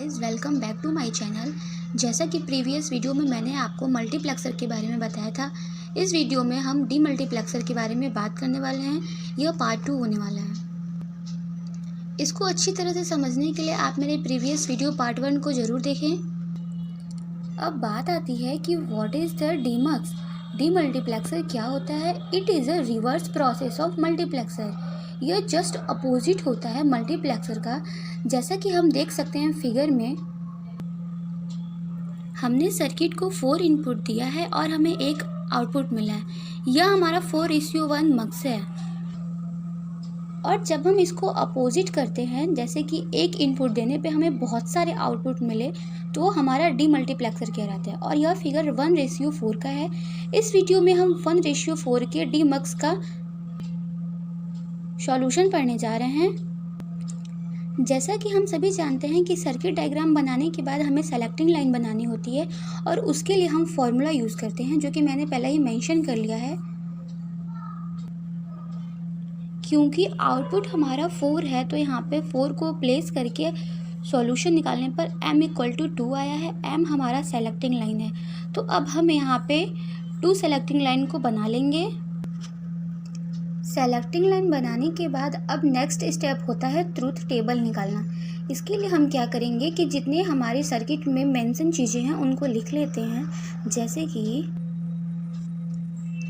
Guys, welcome back to my channel. जैसा कि previous video में मैंने आपको मल्टीप्लेक्सर के बारे में बताया था, इस वीडियो में हम डीमल्टीप्लेक्सर के बारे में बात करने वाले हैं। यह पार्ट 2 होने वाला है। इसको अच्छी तरह से समझने के लिए आप मेरे प्रीवियस वीडियो पार्ट 1 को ज़रूर देखें। अब बात आती है कि what is the demux. Demultiplexer क्या होता है? It is a reverse process of multiplexer. यह जस्ट अपोजिट होता है मल्टीप्लेक्सर का। जैसा कि हम देख सकते हैं फिगर में, हमने सर्किट को 4 इनपुट दिया है और हमें एक आउटपुट मिला है। यह हमारा 4:1 मक्स है। और जब हम इसको अपोजिट करते हैं, जैसे कि एक इनपुट देने पे हमें बहुत सारे आउटपुट मिले, तो हमारा डीमल्टीप्लेक्सर कहलाता है। और यह फिगर 1:4 का है। इस वीडियो में हम 1:4 के डीमक्स का सॉल्यूशन पढ़ने जा रहे हैं। जैसा कि हम सभी जानते हैं कि सर्किट डायग्राम बनाने के बाद हमें सेलेक्टिंग लाइन बनानी होती है और उसके लिए हम फॉर्मूला यूज़ करते हैं, जो कि मैंने पहले ही मेंशन कर लिया है। क्योंकि आउटपुट हमारा 4 है, तो यहाँ पे 4 को प्लेस करके सॉल्यूशन निकालने पर m=2 आया है। m हमारा सेलेक्टिंग लाइन है। तो अब हम यहाँ पे 2 सेलेक्टिंग लाइन को बना लेंगे। सेलेक्टिंग लाइन बनाने के बाद अब नेक्स्ट स्टेप होता है ट्रूथ टेबल निकालना। इसके लिए हम क्या करेंगे कि जितने हमारे सर्किट में मेंशन चीज़ें हैं उनको लिख लेते हैं।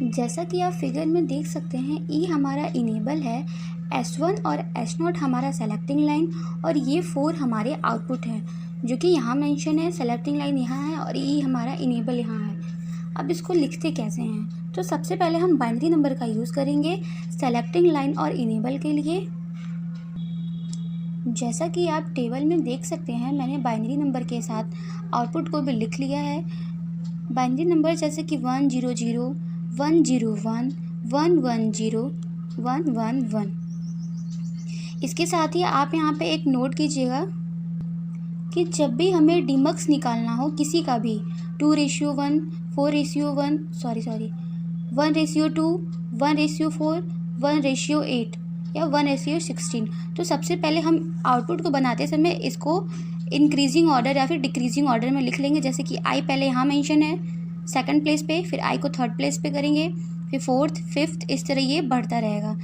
जैसा कि आप फिगर में देख सकते हैं, ई हमारा इनेबल है, S1 और S0 हमारा सेलेक्टिंग लाइन, और ये 4 हमारे आउटपुट हैं, जो कि यहाँ मेंशन है। सेलेक्टिंग लाइन यहाँ है और ई हमारा इनेबल यहाँ है। अब इसको लिखते कैसे हैं? तो सबसे पहले हम बाइनरी नंबर का यूज़ करेंगे सेलेक्टिंग लाइन और इनेबल के लिए। जैसा कि आप टेबल में देख सकते हैं, मैंने बाइनरी नंबर के साथ आउटपुट को भी लिख लिया है। बाइनरी नंबर जैसे कि 100, 101, 110, 111। इसके साथ ही आप यहाँ पे एक नोट कीजिएगा कि जब भी हमें डीमक्स निकालना हो किसी का भी, 2:1, 4:1, 1:2, 1:4, 1:8 या 1:16, तो सबसे पहले हम आउटपुट को बनाते समय इसको इंक्रीजिंग ऑर्डर या फिर डिक्रीजिंग ऑर्डर में लिख लेंगे। जैसे कि आई पहले यहाँ मेंशन है सेकंड प्लेस पे, फिर आई को थर्ड प्लेस पे करेंगे, फिर फोर्थ, फिफ्थ, इस तरह ये बढ़ता रहेगा।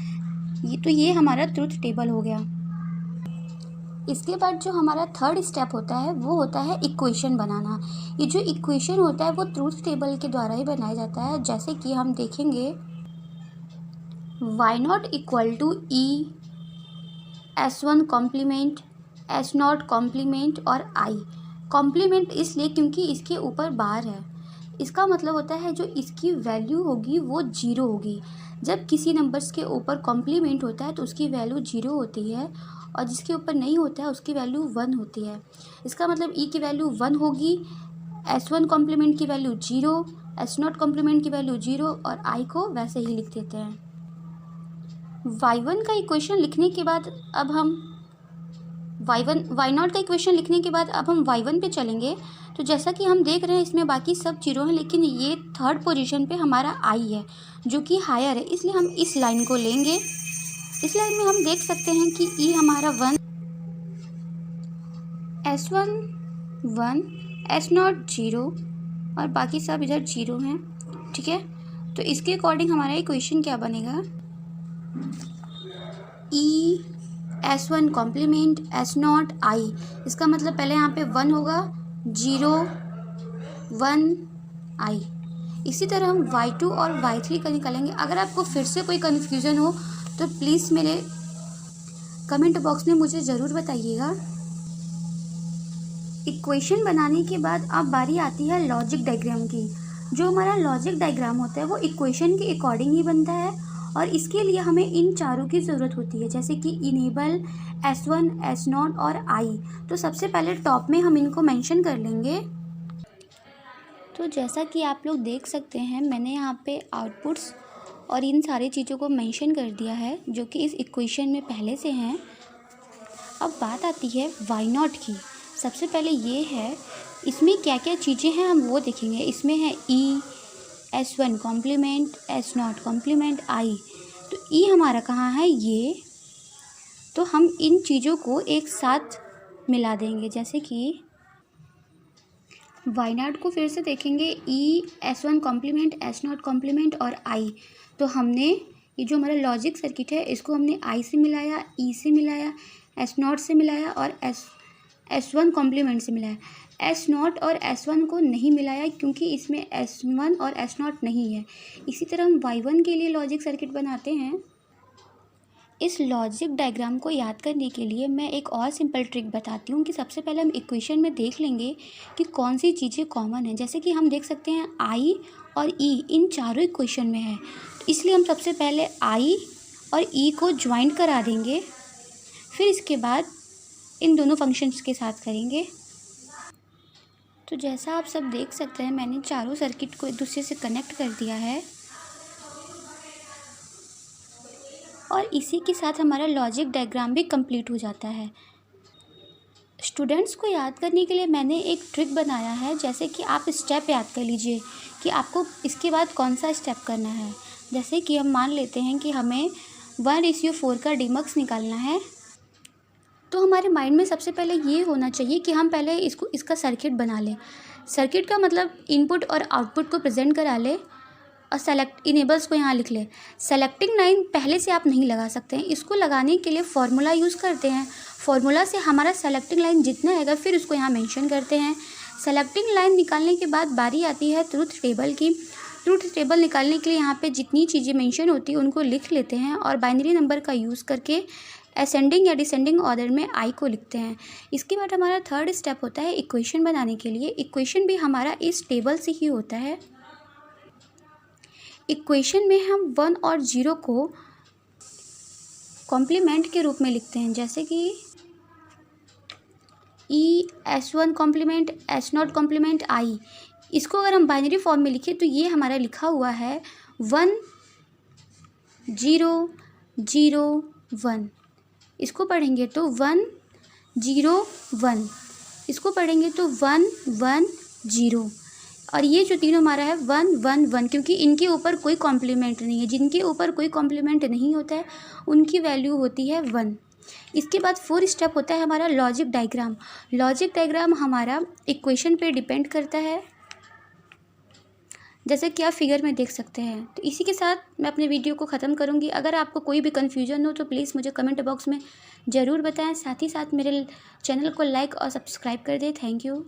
ये हमारा ट्रूथ टेबल हो गया। इसके बाद जो हमारा थर्ड स्टेप होता है वो होता है इक्वेशन बनाना। ये जो इक्वेशन होता है वो ट्रूथ टेबल के द्वारा ही बनाया जाता है। जैसे कि हम देखेंगे, y0 = E S1 complement, S0 complement और I कॉम्प्लीमेंट इसलिए क्योंकि इसके ऊपर बार है। इसका मतलब होता है जो इसकी वैल्यू होगी वो 0 होगी। जब किसी नंबर्स के ऊपर कॉम्प्लीमेंट होता है तो उसकी वैल्यू 0 होती है, और जिसके ऊपर नहीं होता है उसकी वैल्यू 1 होती है। इसका मतलब ई की वैल्यू 1 होगी, S1 कॉम्प्लीमेंट की वैल्यू 0, S0 कॉम्प्लीमेंट की वैल्यू 0, और आई को वैसे ही लिख देते हैं। y1 का इक्वेशन लिखने के बाद अब हम y0 का इक्वेशन लिखने के बाद अब हम y1 पे चलेंगे। तो जैसा कि हम देख रहे हैं, इसमें बाकी सब 0 हैं, लेकिन ये थर्ड पोजीशन पे हमारा i है जो कि हायर है, इसलिए हम इस लाइन को लेंगे। इस लाइन में हम देख सकते हैं कि ई हमारा 1, S1 1, S0 0 और बाकी सब इधर 0 हैं। ठीक है, तो इसके अकॉर्डिंग हमारा इक्वेशन क्या बनेगा? ई S1 कॉम्प्लीमेंट, S0 I। इसका मतलब पहले यहाँ पे 1 होगा, 0 1 I। इसी तरह हम y2 और y3 का निकालेंगे। अगर आपको फिर से कोई कन्फ्यूज़न हो तो प्लीज़ मेरे कमेंट बॉक्स में मुझे ज़रूर बताइएगा। इक्वेशन बनाने के बाद अब बारी आती है लॉजिक डायग्राम की। जो हमारा लॉजिक डायग्राम होता है वो इक्वेशन के अकॉर्डिंग ही बनता है, और इसके लिए हमें इन चारों की ज़रूरत होती है, जैसे कि इनेबल, S1, S0 और I। तो सबसे पहले टॉप में हम इनको मेंशन कर लेंगे। तो जैसा कि आप लोग देख सकते हैं, मैंने यहाँ पे आउटपुट्स और इन सारी चीज़ों को मेंशन कर दिया है जो कि इस इक्वेशन में पहले से हैं। अब बात आती है y0 की। सबसे पहले ये है, इसमें क्या क्या चीज़ें हैं हम वो देखेंगे। इसमें है E S1 complement, S0 complement, I। तो E हमारा कहाँ है? ये। तो हम इन चीज़ों को एक साथ मिला देंगे। जैसे कि वाई नॉट को फिर से देखेंगे, ई S1 कॉम्प्लीमेंट, S0 कॉम्प्लीमेंट और आई। तो हमने ये जो हमारा लॉजिक सर्किट है इसको हमने आई से मिलाया, ई से मिलाया, S0 से मिलाया और S1 कॉम्प्लीमेंट से मिलाया। S0 और S1 को नहीं मिलाया क्योंकि इसमें S1 और S0 नहीं है। इसी तरह हम Y1 के लिए लॉजिक सर्किट बनाते हैं। इस लॉजिक डायग्राम को याद करने के लिए मैं एक और सिंपल ट्रिक बताती हूँ कि सबसे पहले हम इक्वेशन में देख लेंगे कि कौन सी चीज़ें कॉमन हैं। जैसे कि हम देख सकते हैं आई और ई इन चारों इक्वेशन में है, तो इसलिए हम सबसे पहले आई और ई को ज्वाइंट करा देंगे, फिर इसके बाद इन दोनों फंक्शंस के साथ करेंगे। तो जैसा आप सब देख सकते हैं मैंने चारों सर्किट को एक दूसरे से कनेक्ट कर दिया है और इसी के साथ हमारा लॉजिक डायग्राम भी कंप्लीट हो जाता है। स्टूडेंट्स को याद करने के लिए मैंने एक ट्रिक बनाया है, जैसे कि आप स्टेप याद कर लीजिए कि आपको इसके बाद कौन सा स्टेप करना है। जैसे कि हम मान लेते हैं कि हमें 1:4 का डीमक्स निकालना है, तो हमारे माइंड में सबसे पहले ये होना चाहिए कि हम पहले इसका सर्किट बना लें। सर्किट का मतलब इनपुट और आउटपुट को प्रेजेंट करा ले और सेलेक्ट इनेबल्स को यहाँ लिख ले। सेलेक्टिंग लाइन पहले से आप नहीं लगा सकते हैं, इसको लगाने के लिए फार्मूला यूज़ करते हैं। फार्मूला से हमारा सेलेक्टिंग लाइन जितना आएगा फिर उसको यहाँ मेंशन करते हैं। सेलेक्टिंग लाइन निकालने के बाद बारी आती है ट्रूथ टेबल की। ट्रूथ टेबल निकालने के लिए यहाँ पे जितनी चीज़ें मेंशन होती हैं उनको लिख लेते हैं और बाइनरी नंबर का यूज़ करके असेंडिंग या डिसेंडिंग ऑर्डर में आई को लिखते हैं। इसके बाद हमारा थर्ड स्टेप होता है इक्वेशन बनाने के लिए। इक्वेशन भी हमारा इस टेबल से ही होता है। इक्वेशन में हम 1 और 0 को कॉम्प्लीमेंट के रूप में लिखते हैं, जैसे कि ई S1 complement, S0 compliment I. इसको अगर हम बाइनरी फॉर्म में लिखें तो ये हमारा लिखा हुआ है 1 0 0 1। इसको पढ़ेंगे तो 1 0 1, इसको पढ़ेंगे तो 1 1 0। और ये जो तीनों हमारा है 1 1 1, क्योंकि इनके ऊपर कोई कॉम्प्लीमेंट नहीं है। जिनके ऊपर कोई कॉम्प्लीमेंट नहीं होता है उनकी वैल्यू होती है 1। इसके बाद 4 स्टेप होता है हमारा लॉजिक डायग्राम। लॉजिक डायग्राम हमारा इक्वेशन पे डिपेंड करता है, जैसे कि आप फिगर में देख सकते हैं। तो इसी के साथ मैं अपने वीडियो को ख़त्म करूँगी। अगर आपको कोई भी कन्फ्यूजन हो तो प्लीज़ मुझे कमेंट बॉक्स में ज़रूर बताएं। साथ ही साथ मेरे चैनल को लाइक और सब्सक्राइब कर दें। Thank you.